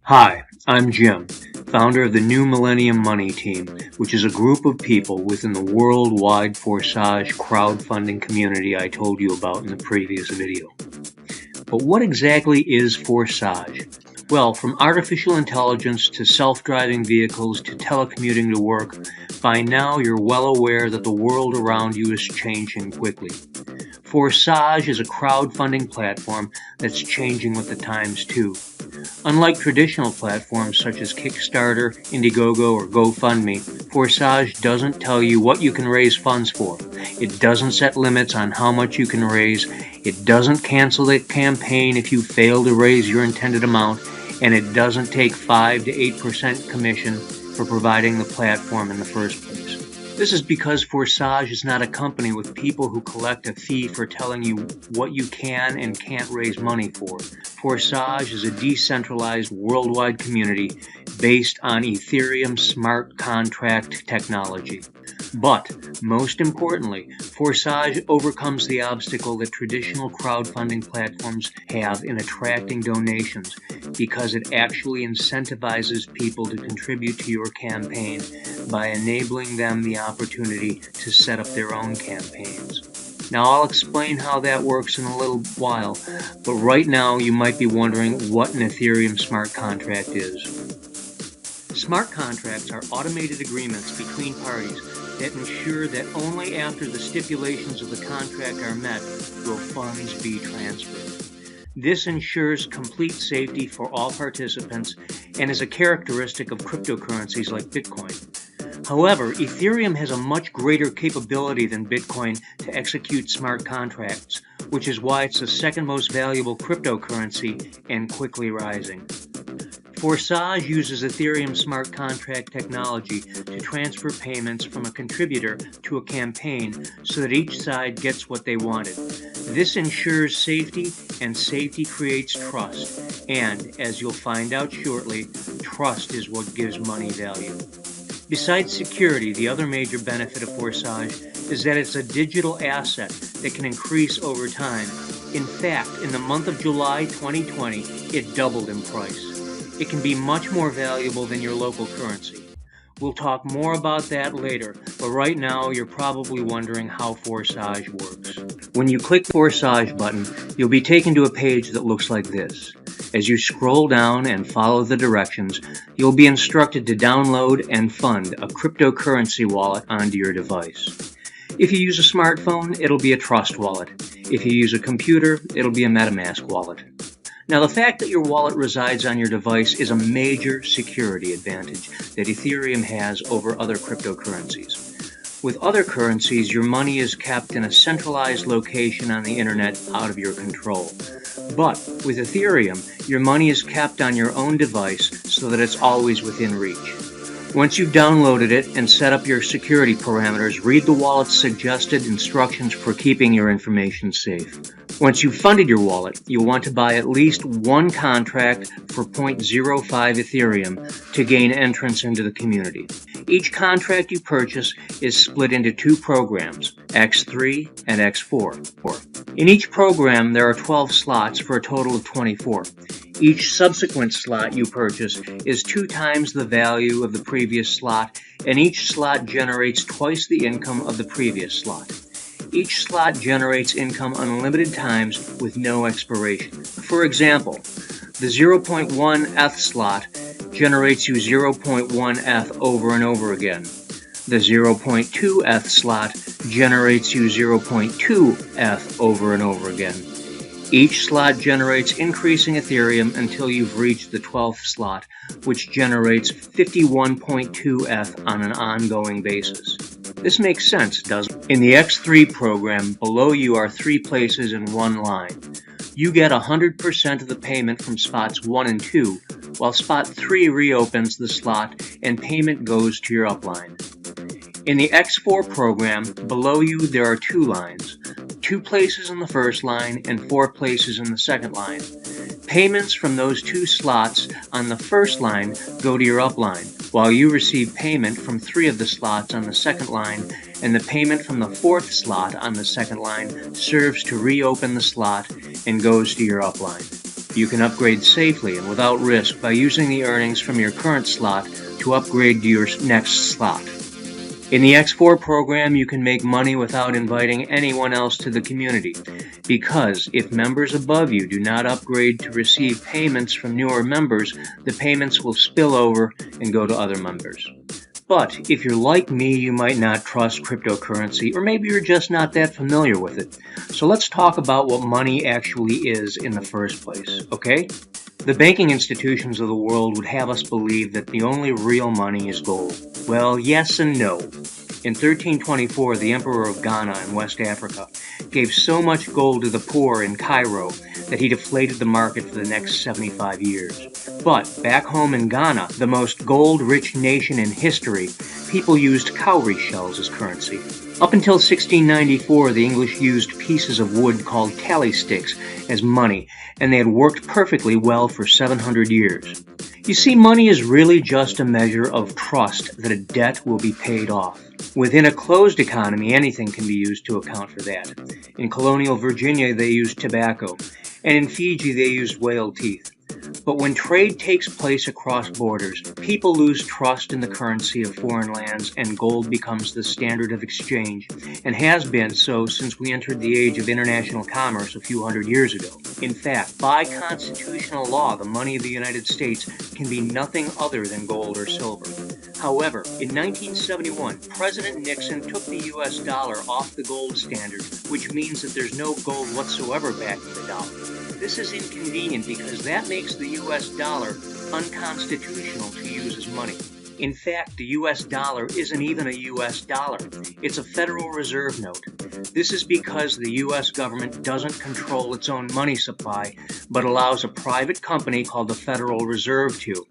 Hi, I'm Jim, founder of the New Millennium Money Team, which is a group of people within the worldwide Forsage crowdfunding community I told you about in the previous video. But what exactly is Forsage? Well, from artificial intelligence to self-driving vehicles to telecommuting to work, by now you're well aware that the world around you is changing quickly. Forsage is a crowdfunding platform that's changing with the times too. Unlike traditional platforms such as Kickstarter, Indiegogo, or GoFundMe, Forsage doesn't tell you what you can raise funds for. It doesn't set limits on how much you can raise. It doesn't cancel the campaign if you fail to raise your intended amount, and it doesn't take 5 to 8% commission for providing the platform in the first place. This is because Forsage is not a company with people who collect a fee for telling you what you can and can't raise money for. Forsage is a decentralized worldwide community based on Ethereum smart contract technology. But, most importantly, Forsage overcomes the obstacle that traditional crowdfunding platforms have in attracting donations because it actually incentivizes people to contribute to your campaign by enabling them the opportunity to set up their own campaigns. Now, I'll explain how that works in a little while, but right now you might be wondering what an Ethereum smart contract is. Smart contracts are automated agreements between parties that ensure that only after the stipulations of the contract are met will funds be transferred. This ensures complete safety for all participants and is a characteristic of cryptocurrencies like Bitcoin. However, Ethereum has a much greater capability than Bitcoin to execute smart contracts, which is why it's the second most valuable cryptocurrency and quickly rising. Forsage uses Ethereum smart contract technology to transfer payments from a contributor to a campaign so that each side gets what they wanted. This ensures safety, and safety creates trust. And, as you'll find out shortly, trust is what gives money value. Besides security, the other major benefit of Forsage is that it's a digital asset that can increase over time. In fact, in the month of July 2020, it doubled in price. It can be much more valuable than your local currency. We'll talk more about that later, but right now you're probably wondering how Forsage works. When you click the Forsage button, you'll be taken to a page that looks like this. As you scroll down and follow the directions, you'll be instructed to download and fund a cryptocurrency wallet onto your device. If you use a smartphone, it'll be a Trust wallet. If you use a computer, it'll be a MetaMask wallet. Now, the fact that your wallet resides on your device is a major security advantage that Ethereum has over other cryptocurrencies. With other currencies, your money is kept in a centralized location on the internet out of your control. But with Ethereum, your money is kept on your own device so that it's always within reach. Once you've downloaded it and set up your security parameters, read the wallet's suggested instructions for keeping your information safe. Once you've funded your wallet, you'll want to buy at least one contract for 0.05 Ethereum to gain entrance into the community. Each contract you purchase is split into two programs, X3 and X4. In each program, there are 12 slots for a total of 24. Each subsequent slot you purchase is 2 times the value of the previous slot, and each slot generates twice the income of the previous slot. Each slot generates income unlimited times with no expiration. For example, the 0.1 ETH slot generates you 0.1 ETH over and over again. The 0.2 ETH slot generates you 0.2 ETH over and over again. Each slot generates increasing Ethereum until you've reached the 12th slot, which generates 51.2 ETH on an ongoing basis. This makes sense, doesn't it? In the X3 program, below you are 3 places in one line. You get 100% of the payment from spots 1 and 2, while spot 3 reopens the slot and payment goes to your upline. In the X4 program, below you there are 2 lines, 2 places in the first line and 4 places in the second line. Payments from those 2 slots on the first line go to your upline, while you receive payment from 3 of the slots on the second line, and the payment from the 4th slot on the second line serves to reopen the slot and goes to your upline. You can upgrade safely and without risk by using the earnings from your current slot to upgrade to your next slot. In the X4 program, you can make money without inviting anyone else to the community, because if members above you do not upgrade to receive payments from newer members, the payments will spill over and go to other members. But if you're like me, you might not trust cryptocurrency, or maybe you're just not that familiar with it. So let's talk about what money actually is in the first place, okay? The banking institutions of the world would have us believe that the only real money is gold. Well, yes and no. In 1324, the Emperor of Ghana in West Africa gave so much gold to the poor in Cairo that he deflated the market for the next 75 years. But back home in Ghana, the most gold-rich nation in history, people used cowrie shells as currency. Up until 1694, the English used pieces of wood called tally sticks as money, and they had worked perfectly well for 700 years. You see, money is really just a measure of trust that a debt will be paid off. Within a closed economy, anything can be used to account for that. In colonial Virginia, they used tobacco, and in Fiji, they used whale teeth. But when trade takes place across borders, people lose trust in the currency of foreign lands, and gold becomes the standard of exchange, and has been so since we entered the age of international commerce a few hundred years ago. In fact, by constitutional law, the money of the United States can be nothing other than gold or silver. However, in 1971, President Nixon took the U.S. dollar off the gold standard, which means that there's no gold whatsoever backing the dollar. This is inconvenient because that makes the U.S. dollar unconstitutional to use as money. In fact, the U.S. dollar isn't even a U.S. dollar. It's a Federal Reserve note. This is because the U.S. government doesn't control its own money supply, but allows a private company called the Federal Reserve to,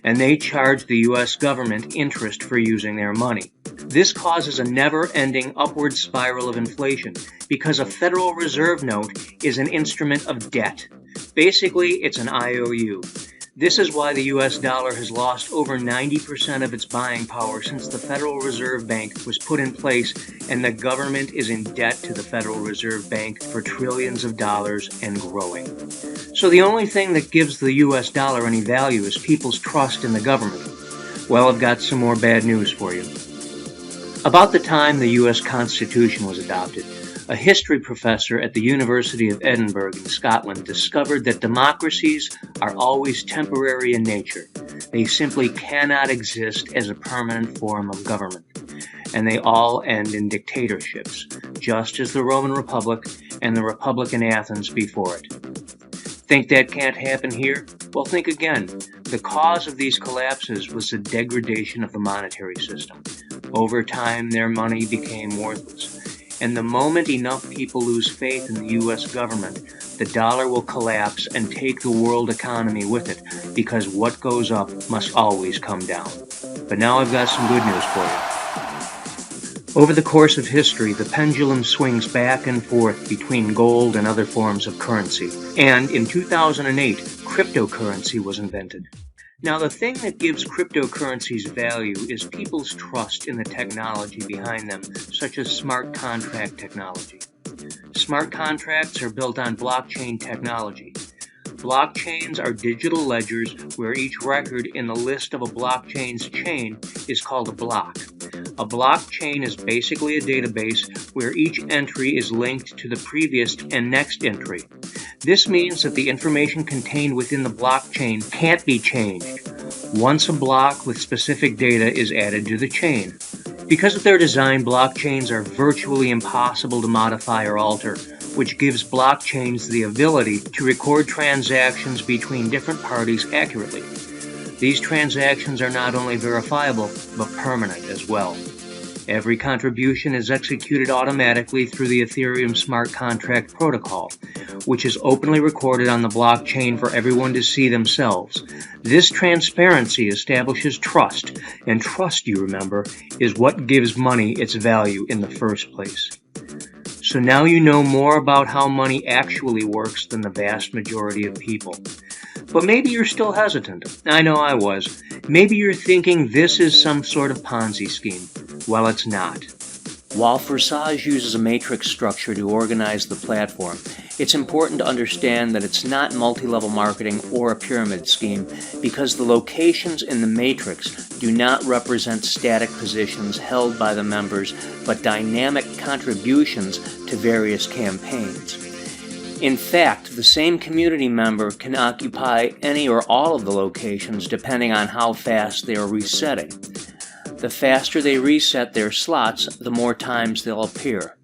and they charge the U.S. government interest for using their money. This causes a never-ending upward spiral of inflation because a Federal Reserve note is an instrument of debt. Basically, it's an IOU. This is why the U.S. dollar has lost over 90% of its buying power since the Federal Reserve Bank was put in place, and the government is in debt to the Federal Reserve Bank for trillions of dollars and growing. So the only thing that gives the U.S. dollar any value is people's trust in the government. Well, I've got some more bad news for you. About the time the U.S. Constitution was adopted, a history professor at the University of Edinburgh in Scotland discovered that democracies are always temporary in nature. They simply cannot exist as a permanent form of government, and they all end in dictatorships, just as the Roman Republic and the Republic in Athens before it. Think that can't happen here? Well, think again. The cause of these collapses was the degradation of the monetary system. Over time, their money became worthless. And the moment enough people lose faith in the U.S. government, the dollar will collapse and take the world economy with it, because what goes up must always come down. But now I've got some good news for you. Over the course of history, the pendulum swings back and forth between gold and other forms of currency. And in 2008, cryptocurrency was invented. Now, the thing that gives cryptocurrencies value is people's trust in the technology behind them, such as smart contract technology. Smart contracts are built on blockchain technology. Blockchains are digital ledgers where each record in the list of a blockchain's chain is called a block. A blockchain is basically a database where each entry is linked to the previous and next entry. This means that the information contained within the blockchain can't be changed once a block with specific data is added to the chain. Because of their design, blockchains are virtually impossible to modify or alter, which gives blockchains the ability to record transactions between different parties accurately. These transactions are not only verifiable, but permanent as well. Every contribution is executed automatically through the Ethereum smart contract protocol, which is openly recorded on the blockchain for everyone to see themselves. This transparency establishes trust, and trust, you remember, is what gives money its value in the first place. So now you know more about how money actually works than the vast majority of people. But maybe you're still hesitant. I know I was. Maybe you're thinking this is some sort of Ponzi scheme. Well, it's not. While Forsage uses a matrix structure to organize the platform, it's important to understand that it's not multi-level marketing or a pyramid scheme because the locations in the matrix do not represent static positions held by the members, but dynamic contributions to various campaigns. In fact, the same community member can occupy any or all of the locations depending on how fast they are resetting. The faster they reset their slots, the more times they'll appear.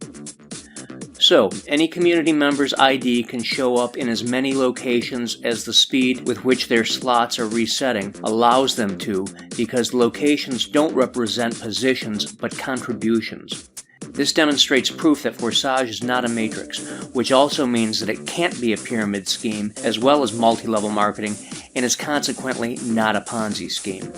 So, any community member's ID can show up in as many locations as the speed with which their slots are resetting allows them to, because locations don't represent positions but contributions. This demonstrates proof that Forsage is not a matrix, which also means that it can't be a pyramid scheme as well as multi-level marketing, and is consequently not a Ponzi scheme.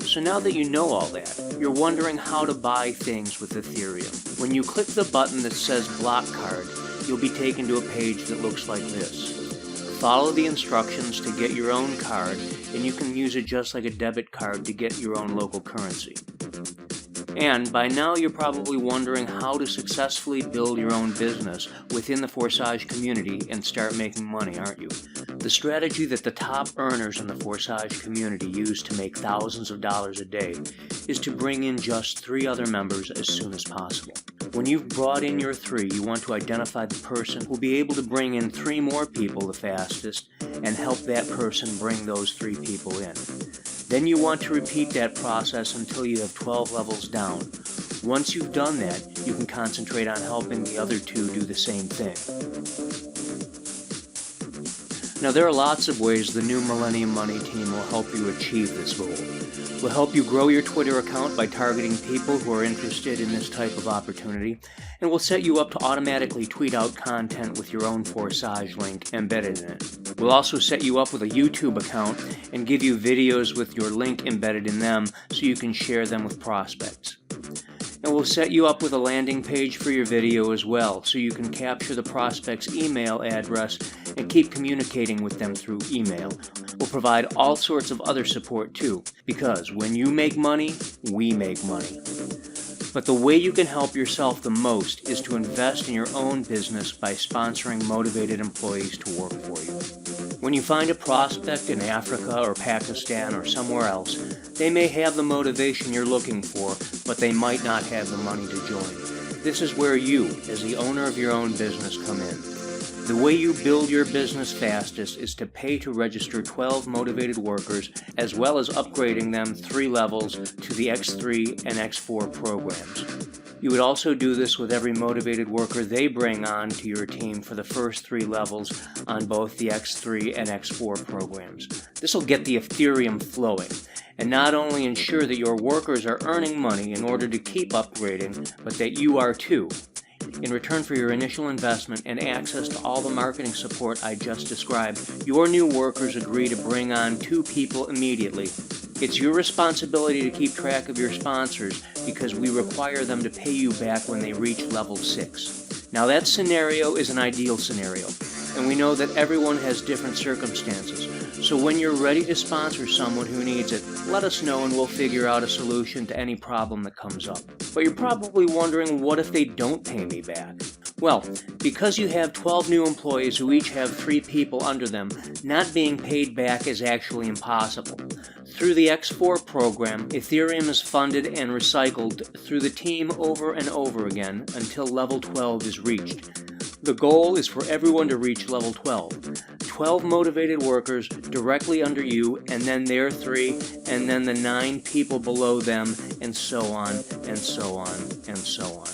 So now that you know all that, you're wondering how to buy things with Ethereum. When you click the button that says Blockcard, you'll be taken to a page that looks like this. Follow the instructions to get your own card, and you can use it just like a debit card to get your own local currency. And by now you're probably wondering how to successfully build your own business within the Forsage community and start making money, aren't you? The strategy that the top earners in the Forsage community use to make thousands of dollars a day is to bring in just 3 other members as soon as possible. When you've brought in your 3, you want to identify the person who will be able to bring in 3 more people the fastest and help that person bring those 3 people in. Then you want to repeat that process until you have 12 levels down. Once you've done that, you can concentrate on helping the other 2 do the same thing. Now, there are lots of ways the new Millennium Money team will help you achieve this goal. We'll help you grow your Twitter account by targeting people who are interested in this type of opportunity, and we'll set you up to automatically tweet out content with your own Forsage link embedded in it. We'll also set you up with a YouTube account and give you videos with your link embedded in them so you can share them with prospects. And we'll set you up with a landing page for your video as well, so you can capture the prospect's email address and keep communicating with them through email. We'll provide all sorts of other support too, because when you make money, we make money. But the way you can help yourself the most is to invest in your own business by sponsoring motivated employees to work for you. When you find a prospect in Africa or Pakistan or somewhere else, they may have the motivation you're looking for, but they might not have the money to join. This is where you, as the owner of your own business, come in. The way you build your business fastest is to pay to register 12 motivated workers, as well as upgrading them 3 levels to the X3 and X4 programs. You would also do this with every motivated worker they bring on to your team for the first 3 levels on both the X3 and X4 programs. This will get the Ethereum flowing, and not only ensure that your workers are earning money in order to keep upgrading, but that you are too. In return for your initial investment and access to all the marketing support I just described, your new workers agree to bring on 2 people immediately. It's your responsibility to keep track of your sponsors because we require them to pay you back when they reach level 6. Now that scenario is an ideal scenario, and we know that everyone has different circumstances. So when you're ready to sponsor someone who needs it, let us know and we'll figure out a solution to any problem that comes up. But you're probably wondering, what if they don't pay me back? Well, because you have 12 new employees who each have 3 people under them, not being paid back is actually impossible. Through the X4 program, Ethereum is funded and recycled through the team over and over again until level 12 is reached. The goal is for everyone to reach level 12. 12 motivated workers directly under you, and then their 3, and then the 9 people below them, and so on, and so on, and so on.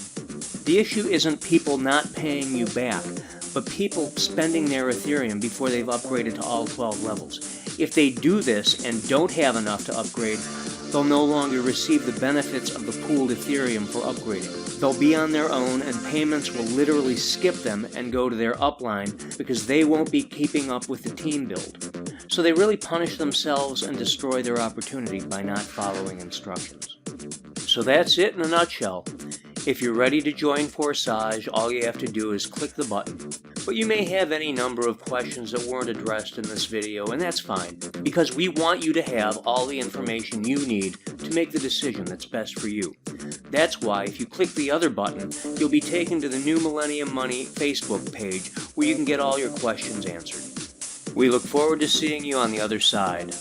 The issue isn't people not paying you back, but people spending their Ethereum before they've upgraded to all 12 levels. If they do this and don't have enough to upgrade, they'll no longer receive the benefits of the pooled Ethereum for upgrading. They'll be on their own, and payments will literally skip them and go to their upline because they won't be keeping up with the team build. So they really punish themselves and destroy their opportunity by not following instructions. So that's it in a nutshell. If you're ready to join Forsage, all you have to do is click the button. But you may have any number of questions that weren't addressed in this video, and that's fine, because we want you to have all the information you need to make the decision that's best for you. That's why if you click the other button, you'll be taken to the New Millennium Money Facebook page where you can get all your questions answered. We look forward to seeing you on the other side.